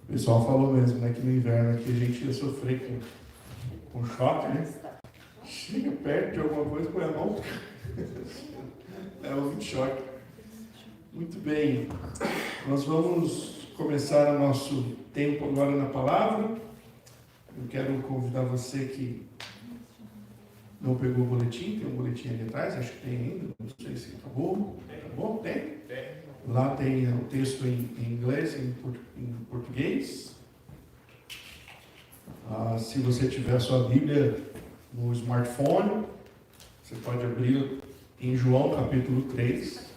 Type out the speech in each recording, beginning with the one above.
O pessoal falou mesmo, né, que no inverno aqui a gente ia sofrer com choque, né? Chega perto de alguma coisa, põe a mão, é um choque. Muito bem, nós vamos começar o nosso tempo agora na palavra. Eu quero convidar você que não pegou o boletim, tem um boletim ali atrás, acho que tem ainda, não sei se acabou. Acabou? Tem? Lá tem o texto em inglês e em português. Se você tiver a sua Bíblia no smartphone, você pode abrir em João capítulo 3. Se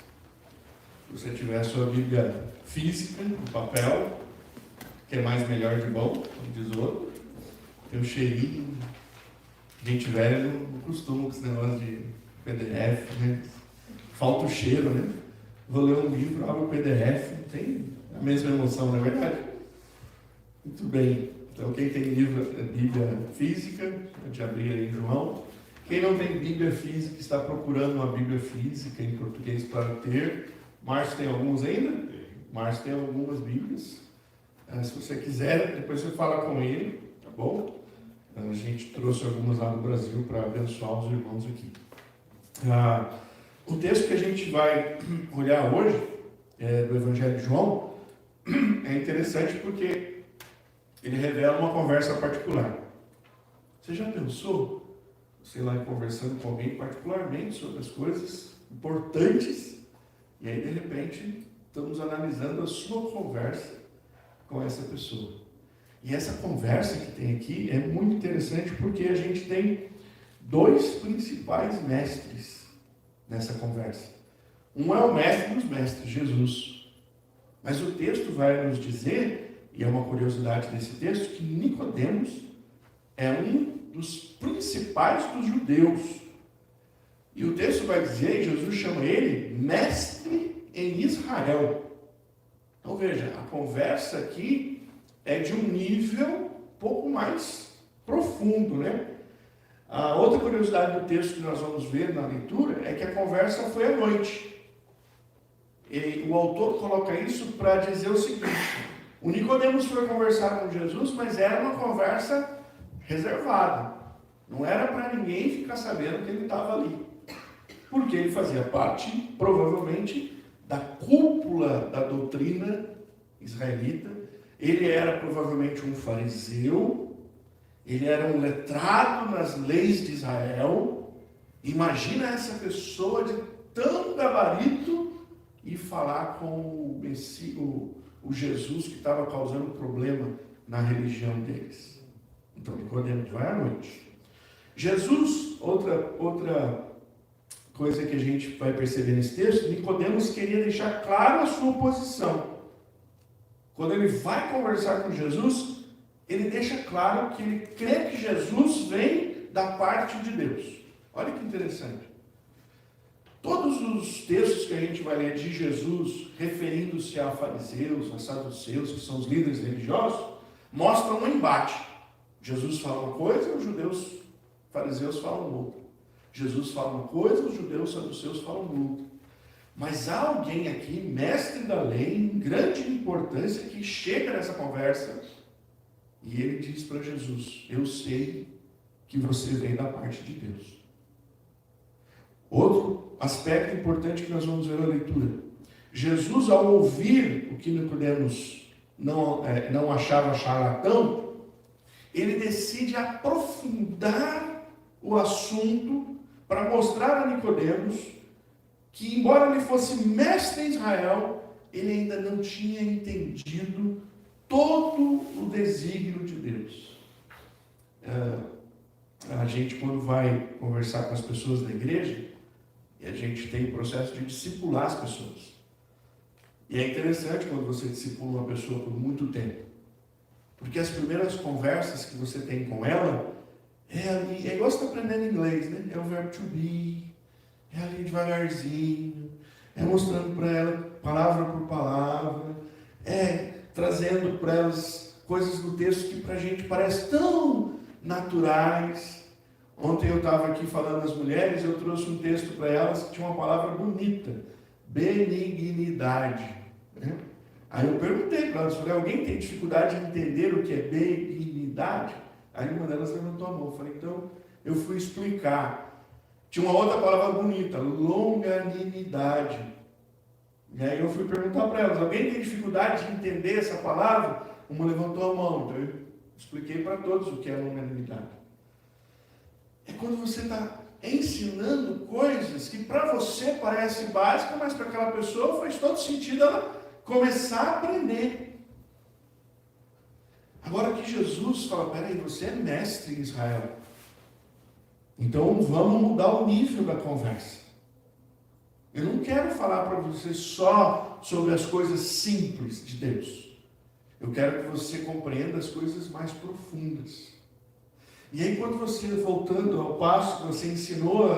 você tiver a sua Bíblia física, no papel, que é mais melhor de bom, como diz o outro, tem um cheirinho. Gente velha não costuma com esse negócio de PDF, né? Falta o cheiro, né? Vou ler um livro, abro o PDF, não tem a mesma emoção, não é verdade? Muito bem. Então, quem tem Bíblia física, pode abrir aí em João. Quem não tem Bíblia física, está procurando uma Bíblia física em português para ter. Márcio tem alguns ainda? Márcio tem algumas Bíblias. Se você quiser, depois você fala com ele, tá bom? A gente trouxe algumas lá do Brasil para abençoar os irmãos aqui. O texto que a gente vai olhar hoje, do Evangelho de João, é interessante porque ele revela uma conversa particular. Você já pensou, sei lá, conversando com alguém particularmente sobre as coisas importantes, e aí de repente estamos analisando a sua conversa com essa pessoa. E essa conversa que tem aqui é muito interessante porque a gente tem dois principais mestres nessa conversa. Um é o mestre dos mestres, Jesus. Mas o texto vai nos dizer, e é uma curiosidade desse texto, que Nicodemos é um dos principais dos judeus. E o texto vai dizer, Jesus chama ele mestre em Israel. Então veja, a conversa aqui é de um nível um pouco mais profundo, né? A outra curiosidade do texto que nós vamos ver na leitura é que a conversa foi à noite. O autor coloca isso para dizer o seguinte: o Nicodemos foi conversar com Jesus, mas era uma conversa reservada. Não era para ninguém ficar sabendo que ele estava ali. Porque ele fazia parte, provavelmente, da cúpula da doutrina israelita. Ele era provavelmente um fariseu. Ele era um letrado nas leis de Israel. Imagina essa pessoa de tão gabarito e falar com o Jesus que estava causando problema na religião deles. Então, Nicodemos vai à noite. Jesus, outra coisa que a gente vai perceber nesse texto, Nicodemos queria deixar clara a sua posição. Quando ele vai conversar com Jesus, ele deixa claro que ele crê que Jesus vem da parte de Deus. Olha que interessante. Todos os textos que a gente vai ler de Jesus, referindo-se a fariseus, a saduceus, que são os líderes religiosos, mostram um embate. Jesus fala uma coisa, os fariseus falam outra. Jesus fala uma coisa, os judeus saduceus falam outra. Mas há alguém aqui, mestre da lei, em grande importância, que chega nessa conversa e ele diz para Jesus: eu sei que você vem da parte de Deus. Outro aspecto importante que nós vamos ver na leitura: Jesus, ao ouvir o que Nicodemos não achava charlatão, ele decide aprofundar o assunto para mostrar a Nicodemos que, embora ele fosse mestre em Israel, ele ainda não tinha entendido todo o desígnio de Deus. A gente, quando vai conversar com as pessoas da igreja, a gente tem o processo de discipular as pessoas. E é interessante quando você discipula uma pessoa por muito tempo, porque as primeiras conversas que você tem com ela é igual você está aprendendo inglês, né? É o verbo to be, é ali devagarzinho, é mostrando para ela palavra por palavra, trazendo para elas coisas do texto que para a gente parece tão naturais. Ontem eu estava aqui falando às mulheres, eu trouxe um texto para elas que tinha uma palavra bonita: benignidade. Né? Aí eu perguntei para elas, falei, alguém tem dificuldade de entender o que é benignidade? Aí uma delas levantou a mão, eu falei, então eu fui explicar. Tinha uma outra palavra bonita, longanimidade. E aí eu fui perguntar para elas, alguém tem dificuldade de entender essa palavra? Uma levantou a mão, então eu expliquei para todos o que é longanimidade. É quando você está ensinando coisas que para você parece básica, mas para aquela pessoa faz todo sentido ela começar a aprender. Agora que Jesus fala, peraí, você é mestre em Israel. Então vamos mudar o nível da conversa. Eu não quero falar para você só sobre as coisas simples de Deus. Eu quero que você compreenda as coisas mais profundas. E aí quando você, voltando ao passo que você ensinou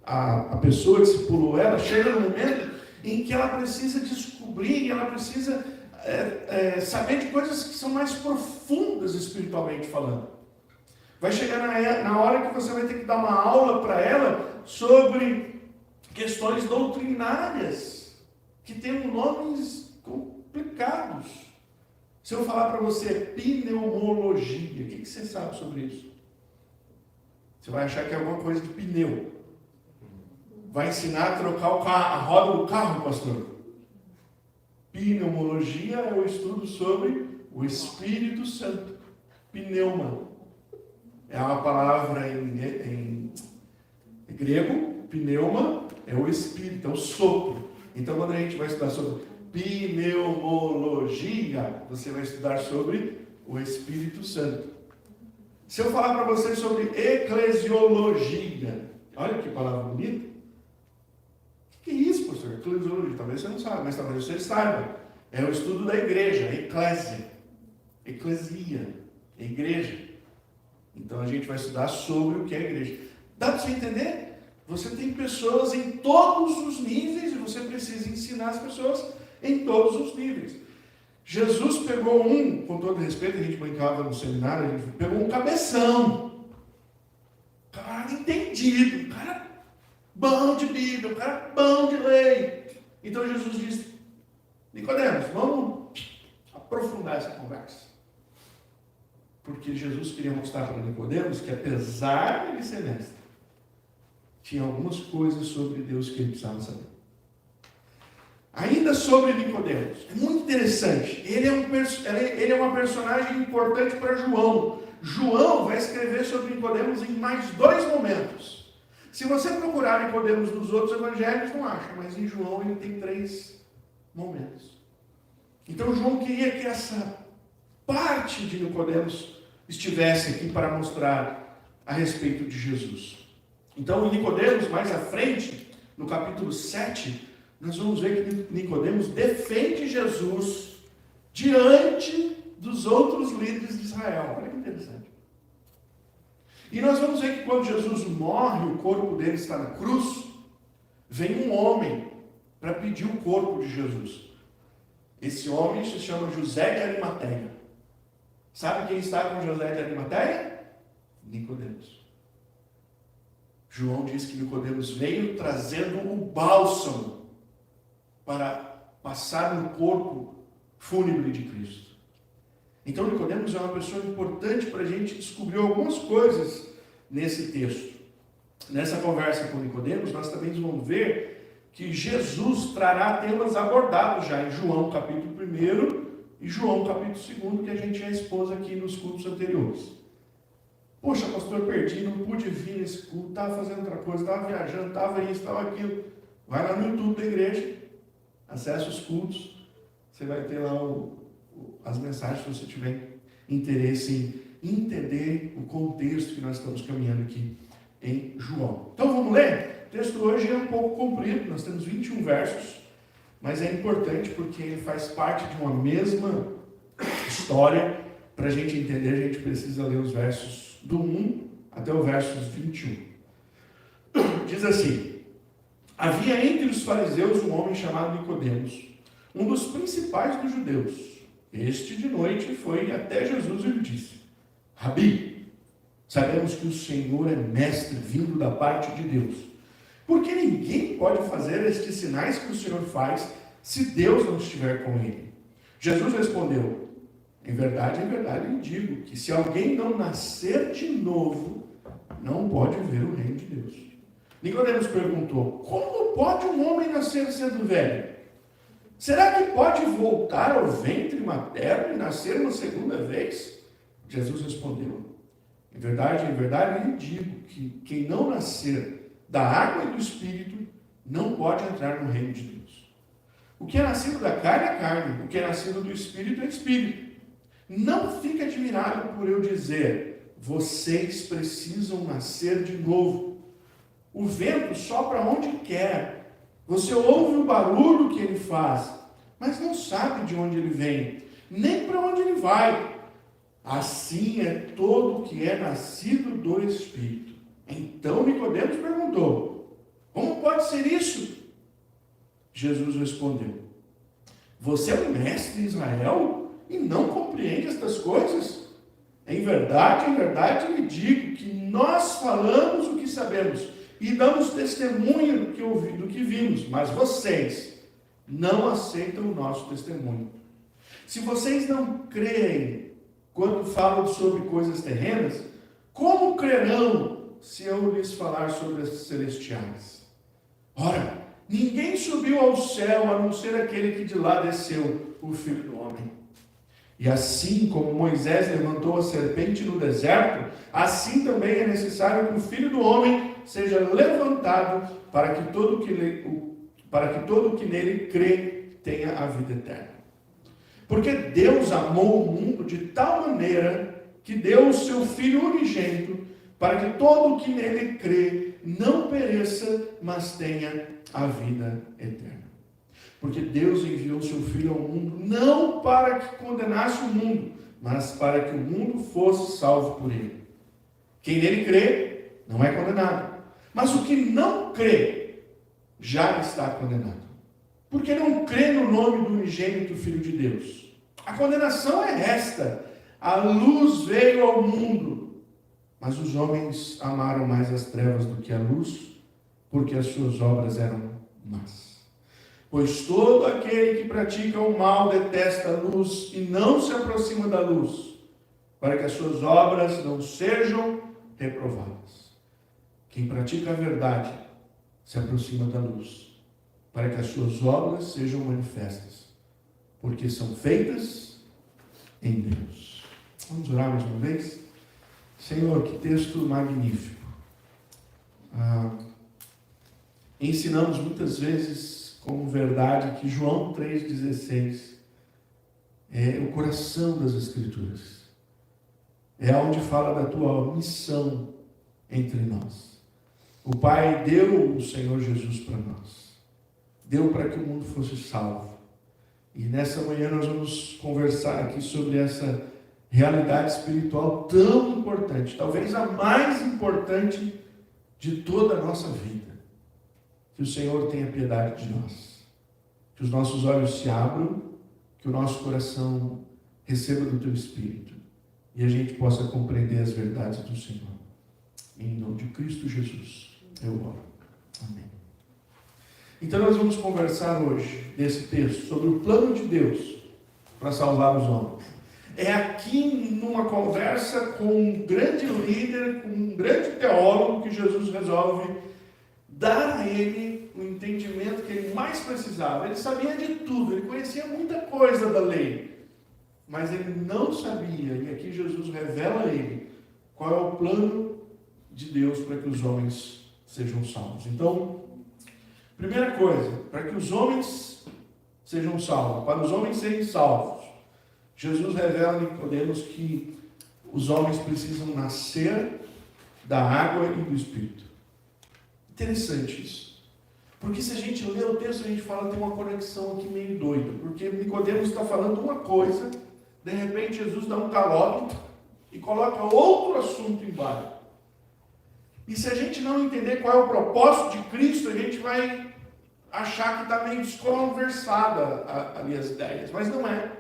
a pessoa, discipulou ela, chega no momento em que ela precisa descobrir, ela precisa saber de coisas que são mais profundas espiritualmente falando. Vai chegar na hora que você vai ter que dar uma aula para ela sobre questões doutrinárias, que tem nomes complicados. Se eu falar para você pneumologia, o que você sabe sobre isso? Você vai achar que é alguma coisa de pneu. Vai ensinar a trocar a roda do carro, pastor. Pneumologia é o estudo sobre o Espírito Santo. Pneuma é uma palavra em grego, pneuma é o Espírito, é o sopro. Então quando a gente vai estudar sobre pneumologia, você vai estudar sobre o Espírito Santo. Se eu falar para você sobre eclesiologia, olha que palavra bonita. O que é isso, pastor? Eclesiologia, talvez você não saiba, mas talvez você saiba. É o estudo da igreja, eclésia. Eclesia, igreja. Então a gente vai estudar sobre o que é a igreja. Dá para você entender? Você tem pessoas em todos os níveis e você precisa ensinar as pessoas em todos os níveis. Jesus pegou com todo respeito, a gente brincava no seminário, a gente pegou um cabeção. Cara entendido, um cara bom de Bíblia, um cara bom de lei. Então Jesus disse, Nicodemos, vamos aprofundar essa conversa. Porque Jesus queria mostrar para Nicodemos que apesar de ele ser mestre, tinha algumas coisas sobre Deus que ele precisava saber. Ainda sobre Nicodemos, é muito interessante. Ele é uma personagem importante para João. João vai escrever sobre Nicodemos em mais 2 momentos. Se você procurar Nicodemos nos outros evangelhos, não acha, mas em João ele tem 3 momentos. Então João queria que essa parte de Nicodemos estivesse aqui para mostrar a respeito de Jesus. Então em Nicodemos, mais à frente, no capítulo 7, nós vamos ver que Nicodemos defende Jesus diante dos outros líderes de Israel. Olha que interessante. E nós vamos ver que quando Jesus morre, o corpo dele está na cruz, vem um homem para pedir o corpo de Jesus. Esse homem se chama José de Arimateia. Sabe quem está com José de Arimateia? Nicodemos. João diz que Nicodemos veio trazendo o bálsamo para passar no corpo fúnebre de Cristo. Então Nicodemos é uma pessoa importante para a gente descobrir algumas coisas nesse texto. Nessa conversa com Nicodemos, nós também vamos ver que Jesus trará temas abordados já em João capítulo 1 e João capítulo 2, que a gente já expôs aqui nos cultos anteriores. Poxa, pastor, perdi, não pude vir nesse culto, estava fazendo outra coisa, estava viajando, estava isso, estava aquilo. Vai lá no YouTube da igreja, acesse os cultos, você vai ter lá as mensagens, se você tiver interesse em entender o contexto que nós estamos caminhando aqui em João. Então vamos ler? O texto hoje é um pouco comprido, nós temos 21 versos, mas é importante porque ele faz parte de uma mesma história. Para a gente entender, a gente precisa ler os versos do 1 até o versos 21. Diz assim: havia entre os fariseus um homem chamado Nicodemos, um dos principais dos judeus. Este de noite foi até Jesus e lhe disse: Rabi, sabemos que o Senhor é mestre vindo da parte de Deus, porque ninguém pode fazer estes sinais que o Senhor faz se Deus não estiver com ele. Jesus respondeu: em verdade, lhe digo, que se alguém não nascer de novo, não pode ver o reino de Deus. Nicodemos perguntou: como pode um homem nascer sendo velho? Será que pode voltar ao ventre materno e nascer uma segunda vez? Jesus respondeu: em verdade, lhe digo, que quem não nascer da água e do Espírito não pode entrar no reino de Deus. O que é nascido da carne é carne, o que é nascido do Espírito é Espírito. Não fique admirado por eu dizer: vocês precisam nascer de novo. O vento sopra onde quer. Você ouve o barulho que ele faz, mas não sabe de onde ele vem, nem para onde ele vai. Assim é todo que é nascido do Espírito. Então Nicodemos perguntou: como pode ser isso? Jesus respondeu: você é um mestre em Israel e não compreende estas coisas? Em verdade, lhe digo que nós falamos o que sabemos e damos testemunho do que vimos, mas vocês não aceitam o nosso testemunho. Se vocês não creem quando falo sobre coisas terrenas, como crerão se eu lhes falar sobre as celestiais? Ora, ninguém subiu ao céu a não ser aquele que de lá desceu, o Filho do Homem. E assim como Moisés levantou a serpente no deserto, assim também é necessário que o Filho do Homem seja levantado para que todo que nele crê tenha a vida eterna. Porque Deus amou o mundo de tal maneira que deu o seu Filho unigênito, para que todo o que nele crê não pereça, mas tenha a vida eterna. Porque Deus enviou o seu Filho ao mundo, não para que condenasse o mundo, mas para que o mundo fosse salvo por ele. Quem nele crê, não é condenado. Mas o que não crê, já está condenado. Porque não crê no nome do unigênito Filho de Deus. A condenação é esta: a luz veio ao mundo, mas os homens amaram mais as trevas do que a luz, porque as suas obras eram más. Pois todo aquele que pratica o mal detesta a luz e não se aproxima da luz, para que as suas obras não sejam reprovadas. Quem pratica a verdade se aproxima da luz, para que as suas obras sejam manifestas, porque são feitas em Deus. Vamos orar mais uma vez? Senhor, que texto magnífico. Ensinamos muitas vezes como verdade que João 3,16 é o coração das Escrituras. É onde fala da tua missão entre nós. O Pai deu o Senhor Jesus para nós. Deu para que o mundo fosse salvo. E nessa manhã nós vamos conversar aqui sobre essa realidade espiritual tão importante, talvez a mais importante de toda a nossa vida. Que o Senhor tenha piedade de nós, que os nossos olhos se abram, que o nosso coração receba do Teu Espírito e a gente possa compreender as verdades do Senhor. Em nome de Cristo Jesus, eu oro. Amém. Então nós vamos conversar hoje, nesse texto, sobre o plano de Deus para salvar os homens. É aqui numa conversa com um grande líder, com um grande teólogo, que Jesus resolve dar a ele o entendimento que ele mais precisava. Ele sabia de tudo, ele conhecia muita coisa da lei, mas ele não sabia, e aqui Jesus revela a ele qual é o plano de Deus para que os homens sejam salvos. Então, primeira coisa, para que os homens sejam salvos, para os homens serem salvos, Jesus revela a Nicodemos que os homens precisam nascer da água e do Espírito. Interessante isso. Porque se a gente lê o texto, a gente fala, tem uma conexão aqui meio doida. Porque Nicodemos está falando uma coisa, de repente Jesus dá um galope e coloca outro assunto embaixo. E se a gente não entender qual é o propósito de Cristo, a gente vai achar que está meio desconversada ali as ideias. Mas não é.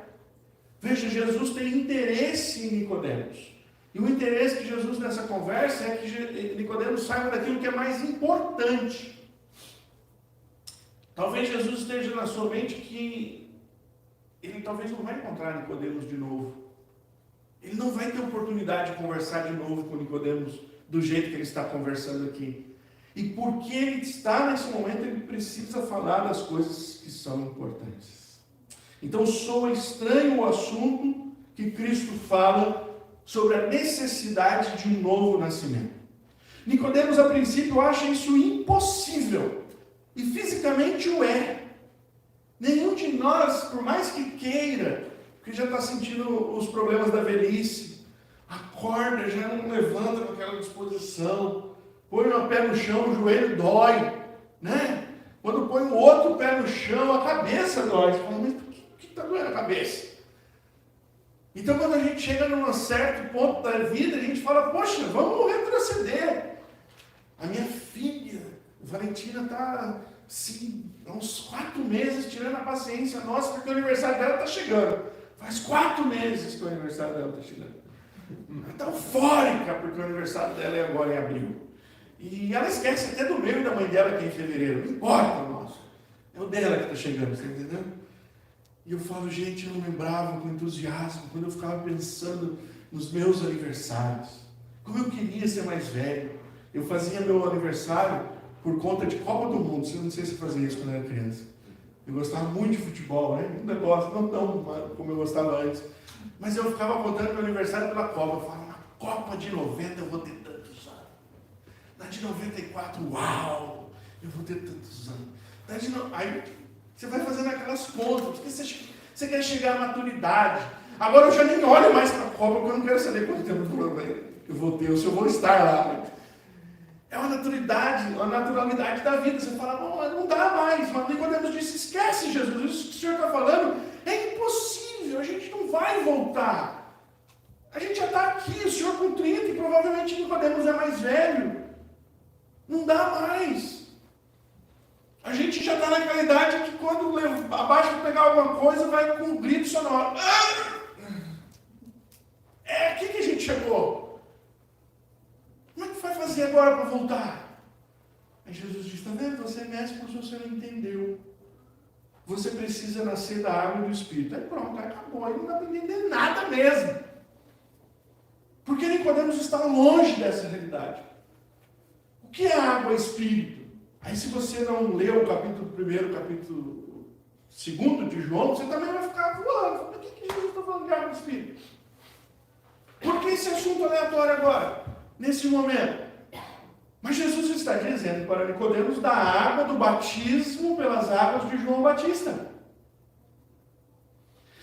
Veja, Jesus tem interesse em Nicodemos. E o interesse de Jesus nessa conversa é que Nicodemos saiba daquilo que é mais importante. Talvez Jesus esteja na sua mente que ele talvez não vai encontrar Nicodemos de novo. Ele não vai ter oportunidade de conversar de novo com Nicodemos do jeito que ele está conversando aqui. E porque ele está nesse momento, ele precisa falar das coisas que são importantes. Então soa estranho o assunto que Cristo fala sobre a necessidade de um novo nascimento. Nicodemos, a princípio, acha isso impossível. E fisicamente o é. Nenhum de nós, por mais que queira, porque já está sentindo os problemas da velhice, acorda, já não levanta com aquela disposição, põe um pé no chão, o joelho dói, né? Quando põe o outro pé no chão, a cabeça dói. Você fala, mas por que está doendo a cabeça? Então, quando a gente chega num certo ponto da vida, a gente fala, poxa, vamos retroceder. A minha filha, Valentina, está há uns 4 meses tirando a paciência nossa, porque o aniversário dela está chegando. Faz 4 meses que o aniversário dela está chegando. Ela está eufórica, porque o aniversário dela é agora em abril. E ela esquece até do meu e da mãe dela, que é em fevereiro. Não importa o nosso. É o dela que está chegando, você está entendendo? E eu falo, gente, eu não lembrava com entusiasmo, quando eu ficava pensando nos meus aniversários. Como eu queria ser mais velho. Eu fazia meu aniversário por conta de Copa do Mundo. Não sei se eu fazia isso quando eu era criança. Eu gostava muito de futebol, né? Um negócio, não tão como eu gostava antes. Mas eu ficava contando meu aniversário pela Copa. Eu falava, na Copa de 90 eu vou ter tantos anos. Na de 94, uau! Eu vou ter tantos anos. Aí você vai fazendo aquelas contas, porque você quer chegar à maturidade. Agora eu já nem olho mais para a Copa, porque eu não quero saber quanto tempo eu vou ter, ou se eu vou estar lá. Né? É uma naturalidade da vida. Você fala, não dá mais. Mas Nicodemos disse, esquece, Jesus, isso que o Senhor está falando é impossível, a gente não vai voltar. A gente já está aqui, o Senhor com 30 e provavelmente Nicodemos é mais velho. Não dá mais. A gente já está naquela idade que quando abaixa para pegar alguma coisa, vai com um grito sonoro. É aqui que a gente chegou. Como é que vai fazer agora para voltar? Aí Jesus diz, está vendo? Você é mestre porque você não entendeu. Você precisa nascer da água e do Espírito. Aí pronto, acabou. Aí não dá para entender nada mesmo. Porque Nicodemos está longe dessa realidade. O que é água e Espírito? Aí se você não leu o capítulo 1, capítulo 2 de João, você também vai ficar voando. Por que Jesus está falando de água e Espírito? Por que esse assunto aleatório agora? Nesse momento? Mas Jesus está dizendo para Nicodemos da água do batismo pelas águas de João Batista.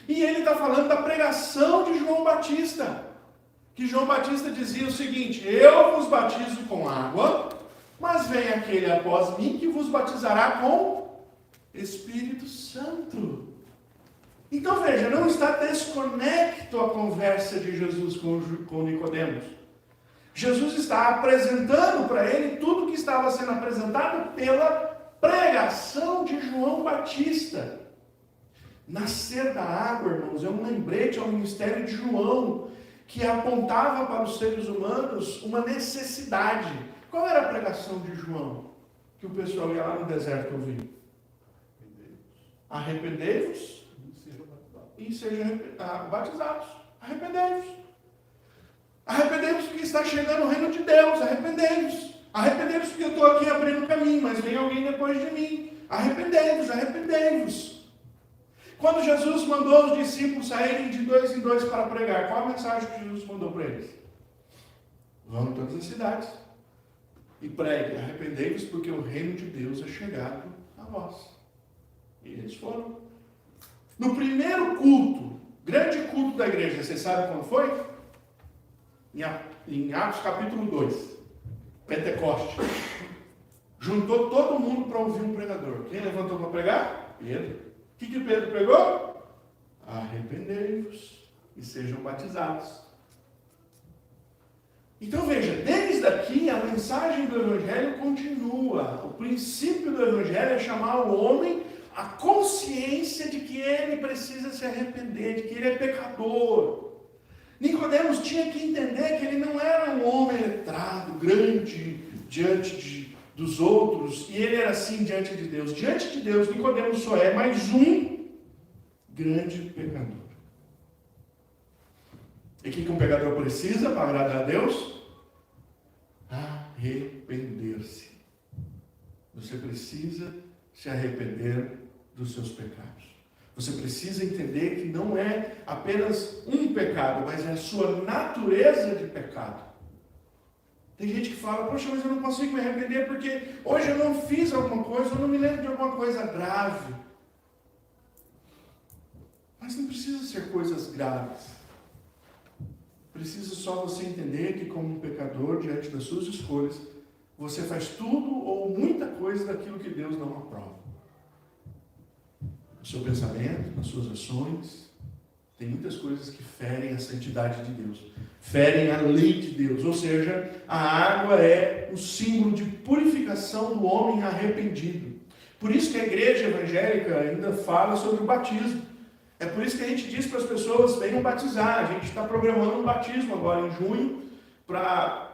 E ele está falando da pregação de João Batista. Que João Batista dizia o seguinte, eu vos batizo com água, mas vem aquele após mim que vos batizará com Espírito Santo. Então veja, não está desconecto a conversa de Jesus com Nicodemos. Jesus está apresentando para ele tudo que estava sendo apresentado pela pregação de João Batista. Nascer da água, irmãos, é um lembrete ao ministério de João, que apontava para os seres humanos uma necessidade. Qual era a pregação de João? Que o pessoal ia lá no deserto ouvir? Arrependei-vos e sejam batizados. Arrependei-vos. Arrependei-vos porque está chegando o reino de Deus. Arrependei-vos. Arrependei-vos porque eu estou aqui abrindo o caminho, mas vem alguém depois de mim. Arrependei-vos, arrependei-vos. Quando Jesus mandou os discípulos saírem de 2 em 2 para pregar, qual a mensagem que Jesus mandou para eles? Vão em todas as cidades e pregue, arrependei-vos porque o reino de Deus é chegado a vós. E eles foram. No primeiro culto, grande culto da igreja, você sabe quando foi? Em Atos capítulo 2, Pentecoste. Juntou todo mundo para ouvir um pregador. Quem levantou para pregar? Pedro. O que Pedro pregou? Arrependei-vos e sejam batizados. Então veja, desde aqui a mensagem do Evangelho continua. O princípio do Evangelho é chamar o homem à consciência de que ele precisa se arrepender, de que ele é pecador. Nicodemos tinha que entender que ele não era um homem letrado, grande, diante dos outros, e ele era assim diante de Deus. Diante de Deus, Nicodemos só é mais um grande pecador. E o que um pecador precisa para agradar a Deus? Arrepender-se. Você precisa se arrepender dos seus pecados. Você precisa entender que não é apenas um pecado, mas é a sua natureza de pecado. Tem gente que fala, poxa, mas eu não consigo me arrepender porque hoje eu não fiz alguma coisa, eu não me lembro de alguma coisa grave. Mas não precisa ser coisas graves. Precisa só você entender que como um pecador, diante das suas escolhas, você faz tudo ou muita coisa daquilo que Deus não aprova. No seu pensamento, nas suas ações, tem muitas coisas que ferem a santidade de Deus, ferem a lei de Deus, ou seja, a água é o símbolo de purificação do homem arrependido. Por isso que a igreja evangélica ainda fala sobre o batismo. É por isso que a gente diz para as pessoas, venham batizar. A gente está programando um batismo agora em junho para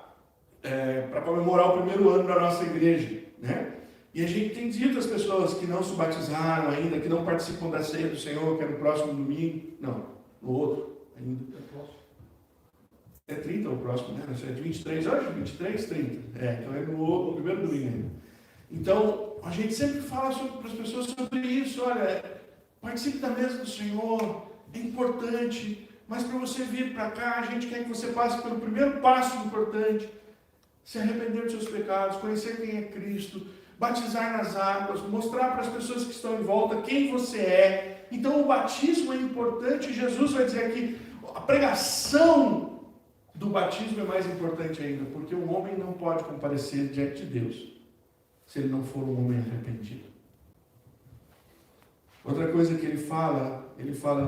comemorar o primeiro ano da nossa igreja, né? E a gente tem dito às pessoas que não se batizaram ainda, que não participam da ceia do Senhor, que é no próximo domingo, não, no outro ainda. É 30 o próximo, né? É de 23, hoje 23, 30. Então é no primeiro domingo ainda. Então, a gente sempre fala para as pessoas sobre isso, olha, participe da mesa do Senhor, é importante, mas para você vir para cá, a gente quer que você passe pelo primeiro passo importante, se arrepender dos seus pecados, conhecer quem é Cristo, batizar nas águas, mostrar para as pessoas que estão em volta quem você é. Então o batismo é importante. Jesus vai dizer que a pregação do batismo é mais importante ainda, porque o homem não pode comparecer diante de Deus se ele não for um homem arrependido. Outra coisa que ele fala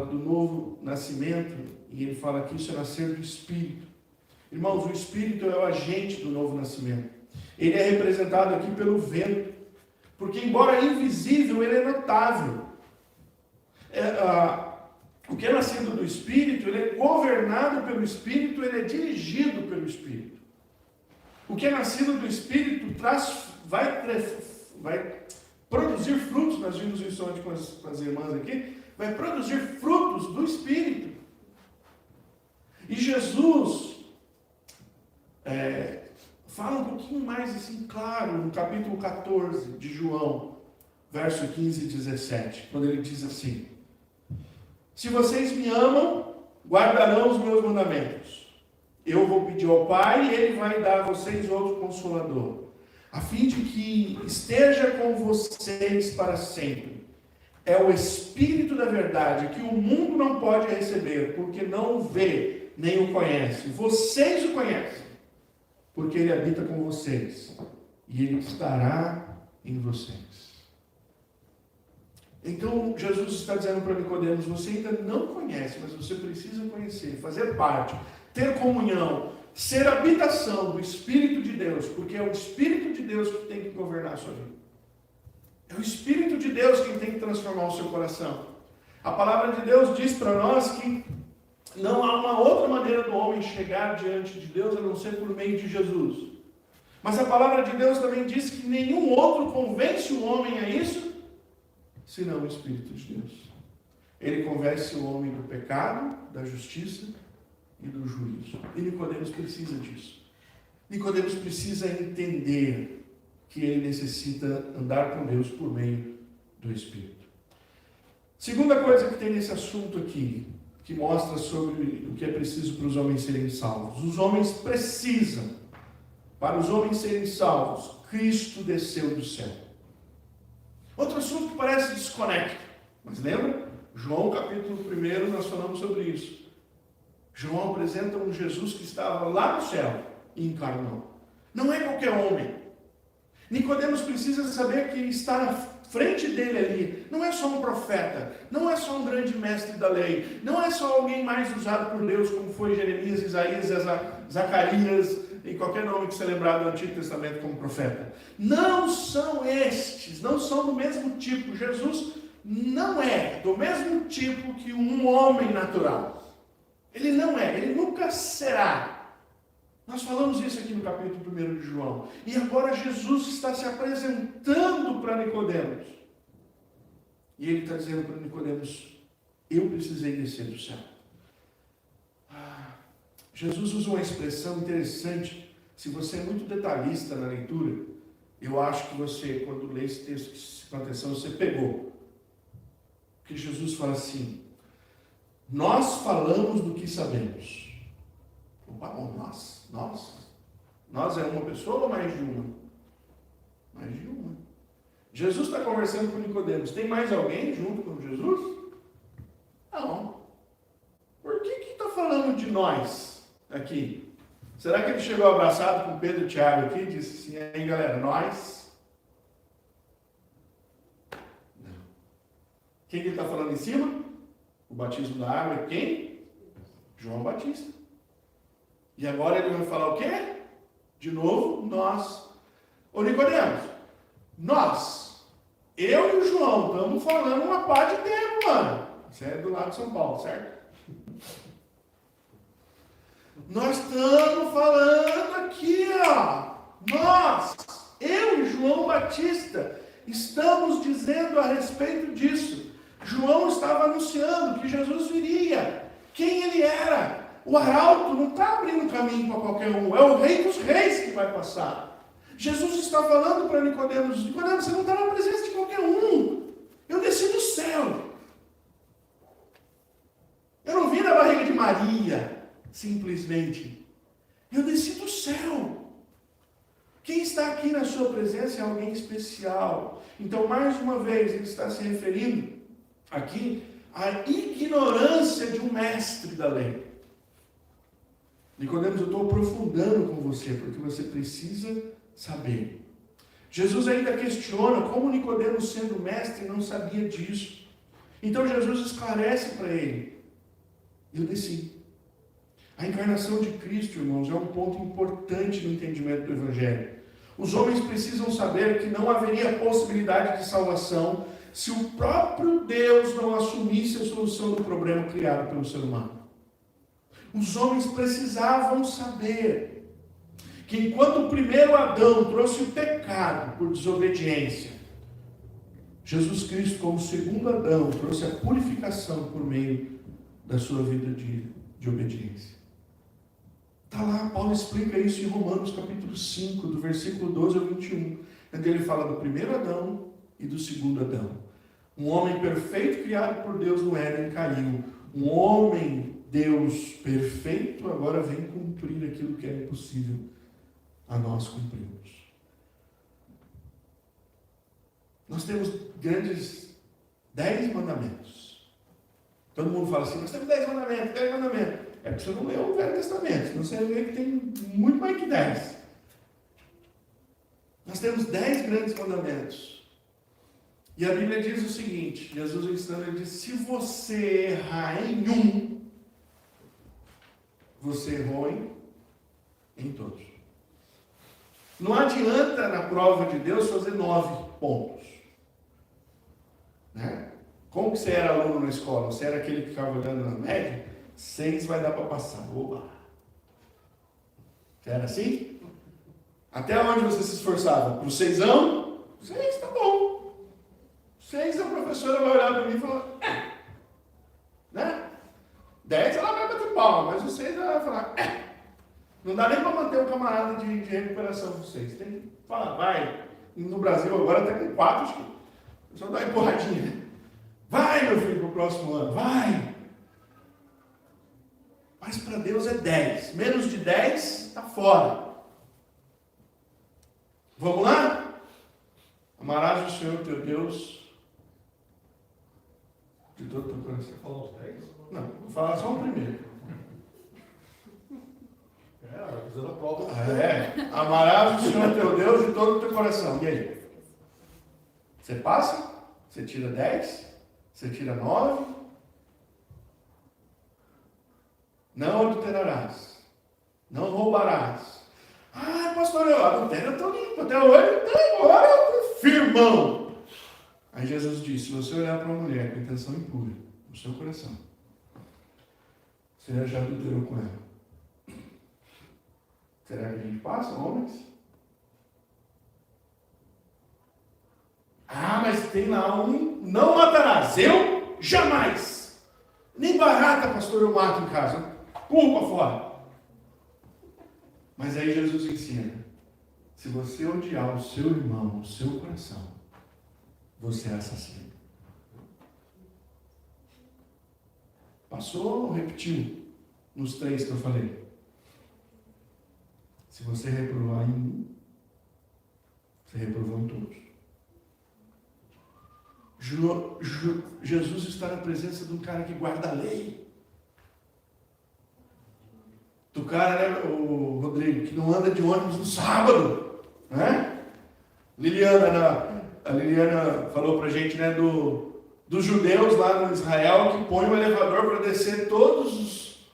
do novo nascimento, e ele fala que isso é nascer do Espírito. Irmãos, o Espírito é o agente do novo nascimento. Ele é representado aqui pelo vento, porque embora invisível, ele é notável. O que é nascido do Espírito, ele é governado pelo Espírito, ele é dirigido pelo Espírito. O que é nascido do Espírito vai produzir frutos. Nós vimos isso ontem com as irmãs aqui, vai produzir frutos do Espírito. E Jesus fala um pouquinho mais assim, claro, no capítulo 14 de João, verso 15 e 17, quando ele diz assim: se vocês me amam, guardarão os meus mandamentos. Eu vou pedir ao Pai e Ele vai dar a vocês outro Consolador, a fim de que esteja com vocês para sempre. É o Espírito da verdade, que o mundo não pode receber, porque não o vê, nem o conhece. Vocês o conhecem, porque Ele habita com vocês, e Ele estará em vocês. Então, Jesus está dizendo para Nicodemos, você ainda não conhece, mas você precisa conhecer, fazer parte, ter comunhão, ser habitação do Espírito de Deus, porque é o Espírito de Deus que tem que governar a sua vida. É o Espírito de Deus quem tem que transformar o seu coração. A palavra de Deus diz para nós que não há uma outra maneira do homem chegar diante de Deus a não ser por meio de Jesus. Mas a palavra de Deus também diz que nenhum outro convence o homem a isso, senão o Espírito de Deus. Ele convence o homem do pecado, da justiça e do juízo. E Nicodemos precisa disso. Nicodemos precisa entender que ele necessita andar com Deus por meio do Espírito. Segunda coisa que tem nesse assunto aqui, que mostra sobre o que é preciso para os homens serem salvos. Os homens precisam, para os homens serem salvos, Cristo desceu do céu. Outro assunto que parece desconecto, mas lembra? João capítulo 1, nós falamos sobre isso. João apresenta um Jesus que estava lá no céu e encarnou. Não é qualquer homem. Nicodemos precisa saber que está na frente dele ali não é só um profeta, não é só um grande mestre da lei, não é só alguém mais usado por Deus, como foi Jeremias, Isaías, Zacarias, e qualquer nome que seja lembrado do Antigo Testamento como profeta. Não são estes, não são do mesmo tipo. Jesus não é do mesmo tipo que um homem natural. Ele não é, ele nunca será. Nós falamos isso aqui no capítulo 1 de João. E agora Jesus está se apresentando para Nicodemos. E ele está dizendo para Nicodemos, Eu precisei descer do céu. Jesus usa uma expressão interessante. Se você é muito detalhista na leitura, eu acho que você, quando lê esse texto com atenção, você pegou. Porque Jesus fala assim: nós falamos do que sabemos. Opa, bom, nós é uma pessoa ou mais de uma? Mais de uma. Jesus está conversando com Nicodemos. Tem mais alguém junto com Jesus? Não. Por que está falando de nós aqui? Será que ele chegou abraçado com Pedro e Tiago aqui e disse assim: aí galera, nós? Não. Quem que ele está falando em cima? O batismo da água é quem? João Batista. E agora ele vai falar o quê? De novo, nós. Ô Nicodemos, nós, eu e o João, estamos falando uma pá de tempo, mano. Você é do lado de São Paulo, certo? Nós estamos falando aqui, ó. Nós, eu e João Batista, estamos dizendo a respeito disso. João estava anunciando que Jesus viria, quem ele era. O arauto não está abrindo caminho para qualquer um, é o Rei dos Reis que vai passar. Jesus está falando para Nicodemos: Nicodemos, você não está na presença de qualquer um. Eu desci do céu. Eu não vim da barriga de Maria, simplesmente. Eu desci do céu. Quem está aqui na sua presença é alguém especial. Então, mais uma vez, ele está se referindo aqui à ignorância de um mestre da lei. Nicodemos, eu estou aprofundando com você, porque você precisa saber. Jesus ainda questiona como Nicodemos, sendo mestre, não sabia disso. Então Jesus esclarece para ele: eu desci. A encarnação de Cristo, irmãos, é um ponto importante no entendimento do Evangelho. Os homens precisam saber que não haveria possibilidade de salvação se o próprio Deus não assumisse a solução do problema criado pelo ser humano. Os homens precisavam saber que enquanto o primeiro Adão trouxe o pecado por desobediência, Jesus Cristo, como segundo Adão, trouxe a purificação por meio da sua vida de obediência. Está lá, Paulo explica isso em Romanos capítulo 5, do versículo 12 ao 21, onde ele fala do primeiro Adão e do segundo Adão. Um homem perfeito criado por Deus no Éden caiu. Um homem, Deus perfeito, agora vem cumprir aquilo que é impossível a nós cumprirmos. Nós temos grandes 10 mandamentos. Todo mundo fala assim: nós temos 10 mandamentos, 10 mandamentos. É porque você não leu o Velho Testamento, senão você vê que tem muito mais que 10. Nós temos 10 grandes mandamentos. E a Bíblia diz o seguinte: Jesus ensinando, ele diz: se você errar em um, você errou em todos. Não adianta na prova de Deus fazer 9 pontos. Né? Como que você era aluno na escola? Você era aquele que ficava olhando na média? 6 vai dar para passar. Oba! Você era assim? Até onde você se esforçava? Para o 6? 6, tá bom. 6, a professora vai olhar para mim e falar: né? 10 ela vai bater palma, mas o 6 ela vai falar: Não dá nem para manter o camarada de recuperação com 6. Tem que falar: vai. No Brasil agora está com 4, acho que só dá uma empurradinha. Vai, meu filho, para o próximo ano, vai. Mas para Deus é 10. Menos de 10, está fora. Vamos lá? Amarás o Senhor teu Deus de todo o teu coração. Você falou os 10? Não, vou falar só o primeiro. Fazendo a prova. Amarás o Senhor teu Deus de todo o teu coração. E aí? Você passa? Você tira 10? Você tira 9? Não adulterarás. Não roubarás. Ah, pastor, eu adultero, eu estou limpo. Até hoje, até agora, eu estou firmão. Aí Jesus disse: se você olhar para uma mulher com intenção impura no seu coração, você já adulterou com ela. Será que a gente passa, homens? Ah, mas tem lá um: não matarás. Eu jamais. Nem barata, pastor, eu mato em casa. Pula fora. Mas aí Jesus ensina: se você odiar o seu irmão, o seu coração, você é assassino. Passou ou repetiu nos 3 que eu falei? Se você reprovar em um, você reprovou em todos. Jesus está na presença de um cara que guarda a lei. Do cara, né, o Rodrigo, que não anda de ônibus no sábado. Né? A Liliana falou pra gente, né, dos judeus lá no Israel que põe o elevador para descer todos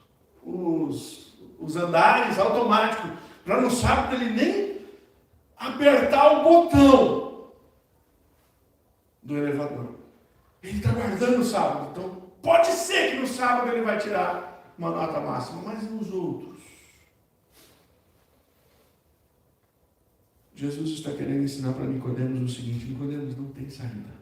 os andares automáticos, para no sábado ele nem apertar o botão do elevador. Ele está guardando o sábado, então pode ser que no sábado ele vai tirar uma nota máxima, mas nos outros. Jesus está querendo ensinar para Nicodemos o seguinte: Nicodemos, não tem saída.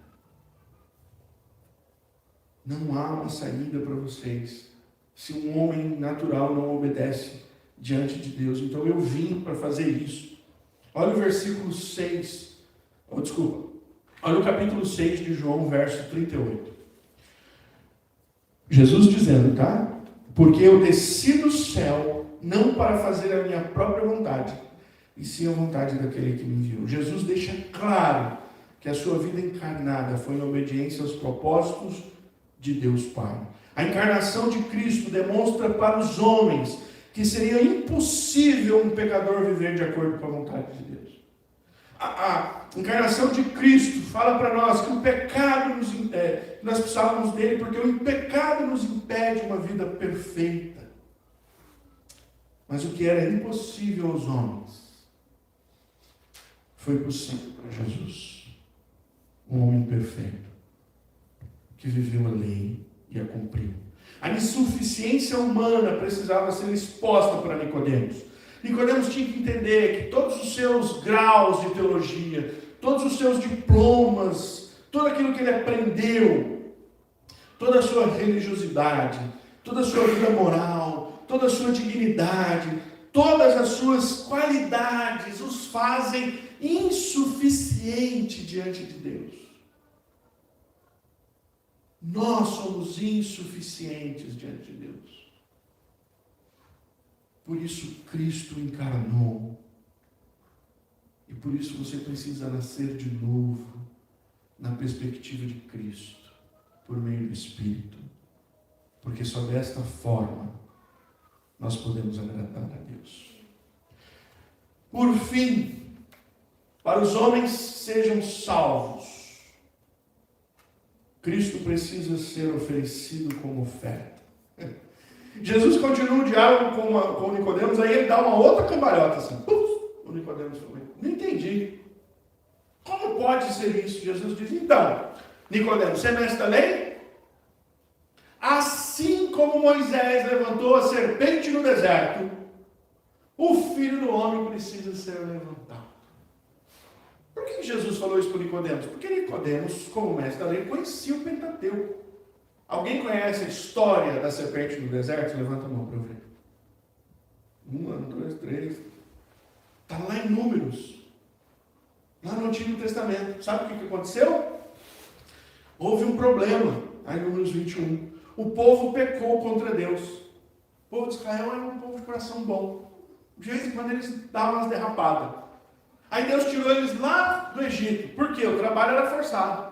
Não há uma saída para vocês se um homem natural não obedece diante de Deus. Então eu vim para fazer isso. Olha o versículo 6. Olha o capítulo 6 de João, verso 38. Jesus dizendo, tá? Porque eu desci do céu não para fazer a minha própria vontade, e sim a vontade daquele que me enviou. Jesus deixa claro que a sua vida encarnada foi em obediência aos propósitos de Deus Pai. A encarnação de Cristo demonstra para os homens que seria impossível um pecador viver de acordo com a vontade de Deus. A encarnação de Cristo fala para nós que o pecado nós precisávamos dele, porque o pecado nos impede uma vida perfeita. Mas o que era impossível aos homens foi possível para Jesus, um homem perfeito, que viveu a lei e a cumpriu. A insuficiência humana precisava ser exposta para Nicodemos. Nicodemos tinha que entender que todos os seus graus de teologia, todos os seus diplomas, tudo aquilo que ele aprendeu, toda a sua religiosidade, toda a sua vida moral, toda a sua dignidade, todas as suas qualidades os fazem insuficiente diante de Deus. Nós somos insuficientes diante de Deus. Por isso Cristo encarnou. E por isso você precisa nascer de novo na perspectiva de Cristo, por meio do Espírito. Porque só desta forma nós podemos agradar a Deus. Por fim, para os homens sejam salvos, Cristo precisa ser oferecido como oferta. Jesus continua o diálogo com Nicodemos, aí ele dá uma outra cambalhota assim. O Nicodemos falou: não entendi. Como pode ser isso? Jesus diz: então, Nicodemos, você é mestre da lei? Assim como Moisés levantou a serpente no deserto, o Filho do Homem precisa ser levantado. Por que Jesus falou isso para Nicodemos? Porque Nicodemos, como mestre da lei, conhecia o Pentateuco. Alguém conhece a história da serpente no deserto? Levanta a mão para eu ver. 1, 2, 3. Está lá em Números. Lá no Antigo Testamento. Sabe o que aconteceu? Houve um problema. Aí em Números 21. O povo pecou contra Deus. O povo de Israel era um povo de coração bom. De vez em quando eles davam umas derrapadas. Aí Deus tirou eles lá do Egito. Por quê? O trabalho era forçado.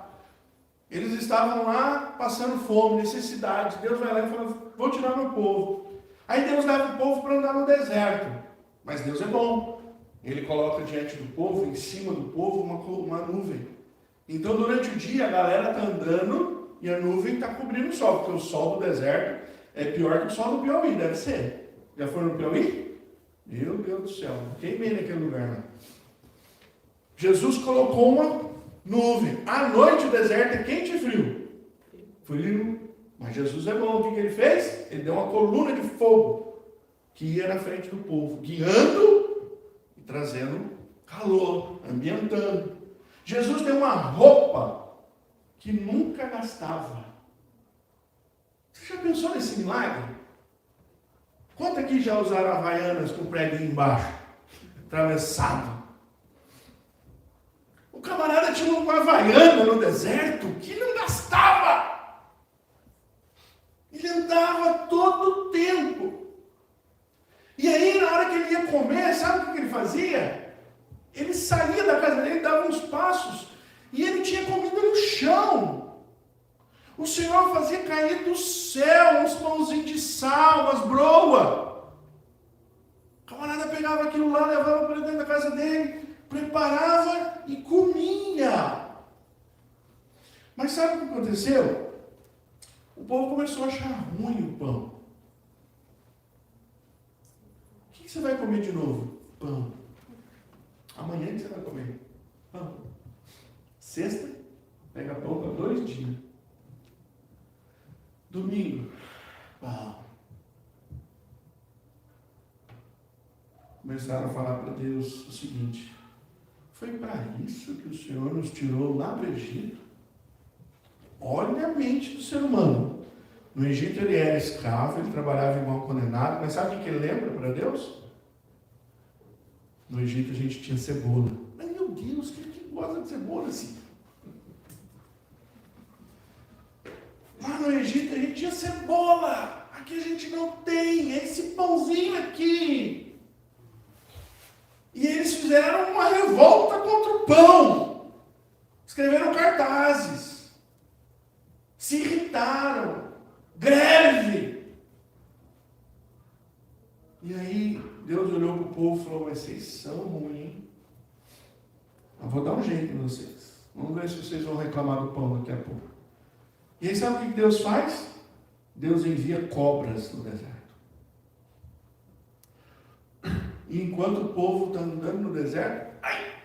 Eles estavam lá passando fome, necessidade. Deus vai lá e fala: vou tirar meu povo. Aí Deus leva o povo para andar no deserto. Mas Deus é bom. Ele coloca diante do povo, em cima do povo, uma nuvem. Então durante o dia a galera está andando e a nuvem está cobrindo o sol. Porque o sol do deserto é pior que o sol do Piauí, deve ser. Já foram no Piauí? Meu Deus do céu, queimei naquele lugar lá. Jesus colocou uma nuvem. À noite o deserto é quente e frio. Frio. Mas Jesus é bom. O que ele fez? Ele deu uma coluna de fogo que ia na frente do povo, guiando e trazendo calor, ambientando. Jesus deu uma roupa que nunca gastava. Você já pensou nesse milagre? Quanto aqui já usaram havaianas com preguinho embaixo? Atravessado. O camarada tinha uma havaiana no deserto que não gastava. Ele andava todo o tempo. E aí, na hora que ele ia comer, sabe o que ele fazia? Ele saía da casa dele, dava uns passos, e ele tinha comida no chão. O Senhor fazia cair do céu uns pãozinhos de sal, umas broa. O camarada pegava aquilo lá, levava para dentro da casa dele, preparava e comia. Mas sabe o que aconteceu? O povo começou a achar ruim o pão. O que você vai comer de novo? Pão. Amanhã que você vai comer? Pão. Sexta, pega pão para 2 dias. Domingo, pão. Começaram a falar para Deus o seguinte: foi para isso que o Senhor nos tirou lá do Egito? Olha a mente do ser humano. No Egito ele era escravo, ele trabalhava igual condenado, mas sabe o que ele lembra para Deus? No Egito a gente tinha cebola. Mas meu Deus, quem que gosta de cebola assim? Lá no Egito a gente tinha cebola. Aqui a gente não tem. É esse pãozinho aqui. E eles fizeram uma revolta contra o pão. Escreveram cartazes. Se irritaram. Greve. E aí Deus olhou para o povo e falou: mas vocês são ruins. Eu vou dar um jeito em vocês. Vamos ver se vocês vão reclamar do pão daqui a pouco. E aí sabe o que Deus faz? Deus envia cobras no deserto. E enquanto o povo está andando no deserto, ai,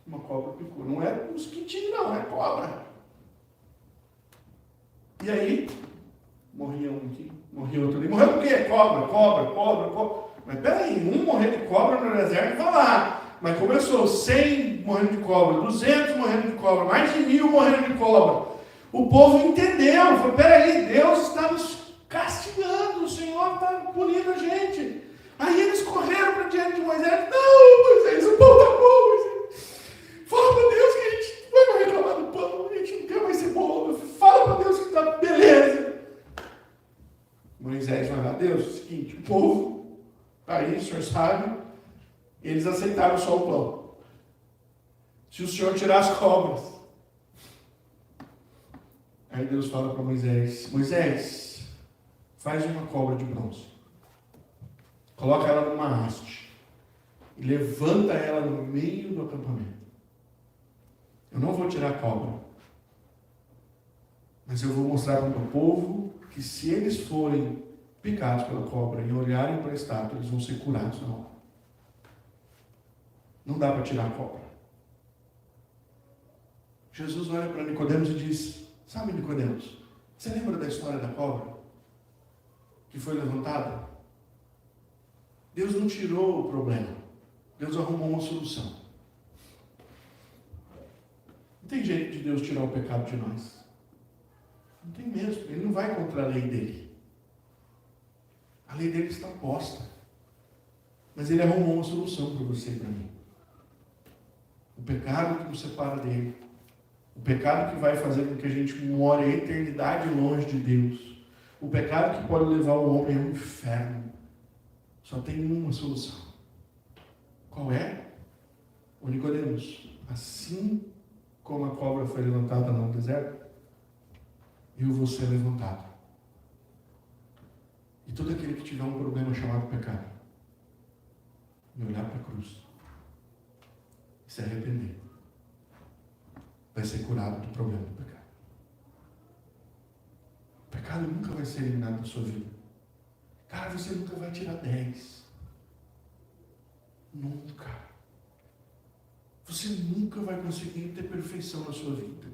uma cobra picou. Não é um mosquitinho não, é cobra. E aí, morria um aqui, morria outro ali. Morreu por quê? Cobra. Mas peraí, um morrer de cobra no deserto, vai lá. Mas começou 100 morrendo de cobra, 200 morrendo de cobra, mais de 1000 morrendo de cobra. O povo entendeu, falou: peraí, Deus está nos castigando, o Senhor está punindo a gente. Aí eles correram para diante de Moisés: não, Moisés, o pão está bom, Moisés. Fala para Deus que a gente vai reclamar do pão, a gente não quer mais ser bom. Fala para Deus que está beleza. Moisés vai lá: Deus, é o seguinte, o povo está aí, o Senhor sabe, eles aceitaram só o pão. Se o Senhor tirar as cobras. Aí Deus fala para Moisés: Moisés, faz uma cobra de bronze. Coloca ela numa haste. E levanta ela no meio do acampamento. Eu não vou tirar a cobra. Mas eu vou mostrar para o meu povo que se eles forem picados pela cobra e olharem para a estátua, eles vão ser curados na hora. Não dá para tirar a cobra. Jesus olha para Nicodemos e diz: sabe, Nicodemos, você lembra da história da cobra que foi levantada? Deus não tirou o problema. Deus arrumou uma solução. Não tem jeito de Deus tirar o pecado de nós. Não tem mesmo. Ele não vai contra a lei dele. A lei dele está posta. Mas ele arrumou uma solução para você e para mim. O pecado que nos separa dele. O pecado que vai fazer com que a gente more a eternidade longe de Deus. O pecado que pode levar o homem ao inferno. Só tem uma solução. Qual é? O Nicodemos: assim como a cobra foi levantada no deserto, eu vou ser levantado. E todo aquele que tiver um problema chamado pecado, e olhar para a cruz e se arrepender, vai ser curado do problema do pecado. O pecado nunca vai ser eliminado da sua vida. Cara, você nunca vai tirar 10. Nunca. Você nunca vai conseguir ter perfeição na sua vida.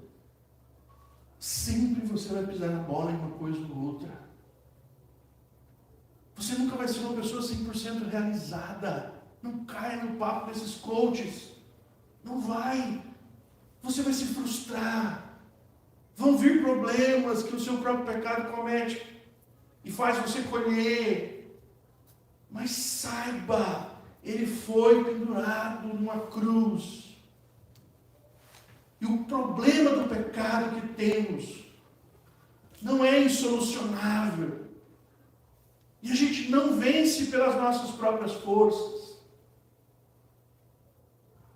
Sempre você vai pisar na bola em uma coisa ou outra. Você nunca vai ser uma pessoa 100% realizada. Não caia no papo desses coaches. Não vai. Você vai se frustrar. Vão vir problemas que o seu próprio pecado comete. e faz você colher. Mas saiba, ele foi pendurado numa cruz. E o problema do pecado que temos não é insolucionável. E a gente não vence pelas nossas próprias forças.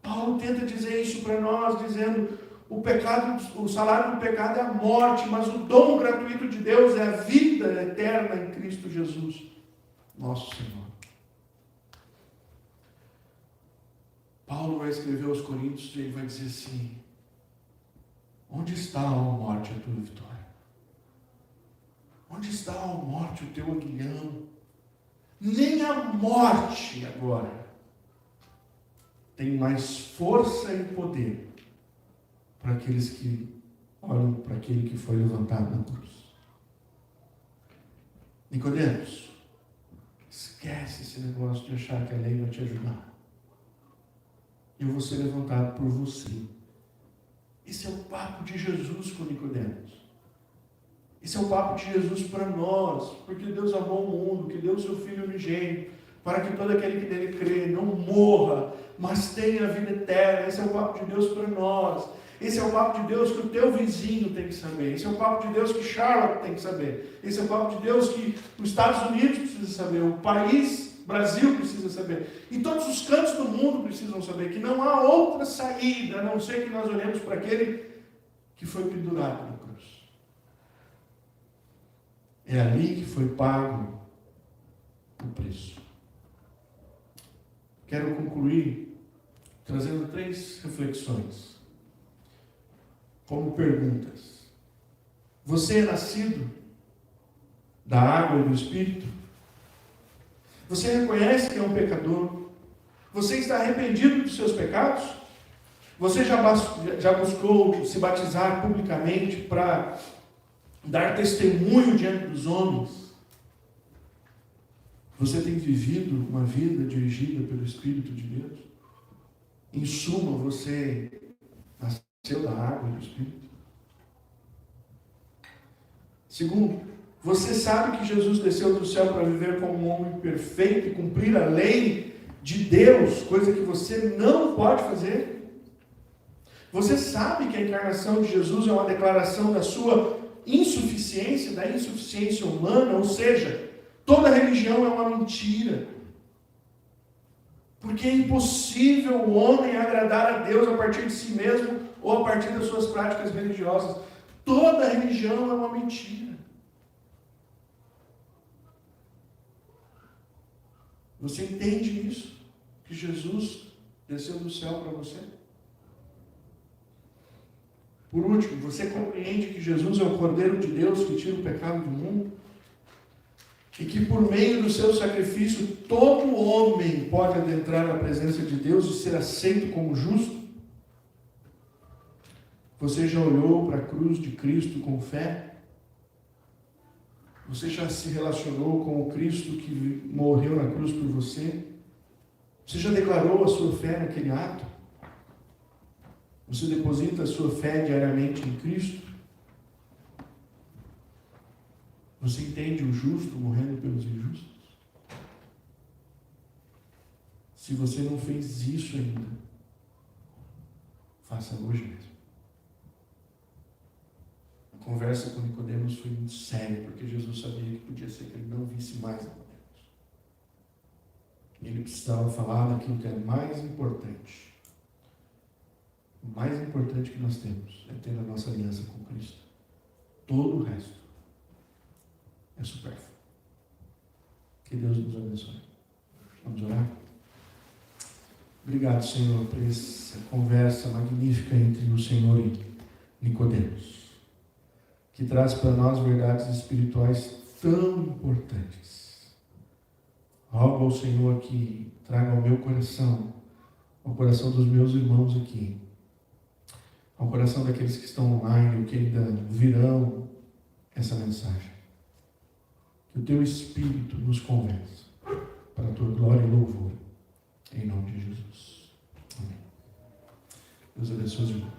Paulo tenta dizer isso para nós, dizendo: o salário do pecado é a morte, mas o dom gratuito de Deus é a vida eterna em Cristo Jesus, nosso Senhor. Paulo vai escrever aos Coríntios e ele vai dizer assim: onde está, ó morte, a tua vitória? Onde está, ó morte, o teu aguilhão? Nem a morte agora tem mais força e poder para aqueles que olham para aquele que foi levantado na cruz. Nicodemos, esquece esse negócio de achar que a lei vai te ajudar. Eu vou ser levantado por você. Esse é o papo de Jesus com Nicodemos. Esse é o papo de Jesus para nós, porque Deus amou o mundo, que deu o seu Filho unigênito, para que todo aquele que nele crê não morra, mas tenha a vida eterna. Esse é o papo de Deus para nós. Esse é o papo de Deus que o teu vizinho tem que saber. Esse é o papo de Deus que Charlotte tem que saber. Esse é o papo de Deus que os Estados Unidos precisa saber, o país, Brasil, precisa saber. E todos os cantos do mundo precisam saber que não há outra saída, a não ser que nós olhemos para aquele que foi pendurado na cruz. É ali que foi pago o preço. Quero concluir trazendo 3 reflexões, como perguntas. Você é nascido da água e do Espírito? Você reconhece que é um pecador? Você está arrependido dos seus pecados? Você já buscou se batizar publicamente para dar testemunho diante dos homens? Você tem vivido uma vida dirigida pelo Espírito de Deus? Em suma, você nasceu da água e do Espírito? Segundo, você sabe que Jesus desceu do céu para viver como um homem perfeito e cumprir a lei de Deus, coisa que você não pode fazer? Você sabe que a encarnação de Jesus é uma declaração da sua insuficiência, da insuficiência humana, ou seja, toda religião é uma mentira. Porque é impossível o homem agradar a Deus a partir de si mesmo ou a partir das suas práticas religiosas. Toda religião é uma mentira. Você entende isso? Que Jesus desceu do céu para você? Por último, você compreende que Jesus é o Cordeiro de Deus que tira o pecado do mundo? E que por meio do seu sacrifício, todo homem pode adentrar na presença de Deus e ser aceito como justo? Você já olhou para a cruz de Cristo com fé? Você já se relacionou com o Cristo que morreu na cruz por você? Você já declarou a sua fé naquele ato? Você deposita a sua fé diariamente em Cristo? Você entende o justo morrendo pelos injustos? Se você não fez isso ainda, faça hoje mesmo. A conversa com Nicodemos foi muito séria, porque Jesus sabia que podia ser que ele não visse mais Nicodemos. E ele precisava falar daquilo que era mais importante. O mais importante que nós temos é ter a nossa aliança com Cristo. Todo o resto é supérfluo. Que Deus nos abençoe. Vamos orar? Obrigado, Senhor, por essa conversa magnífica entre o Senhor e Nicodemos, que traz para nós verdades espirituais tão importantes. Rogo ao Senhor que traga ao meu coração, ao coração dos meus irmãos aqui, ao coração daqueles que estão online ou que ainda virão essa mensagem. Que o Teu Espírito nos convença para a Tua glória e louvor. Em nome de Jesus. Amém. Deus abençoe os irmãos.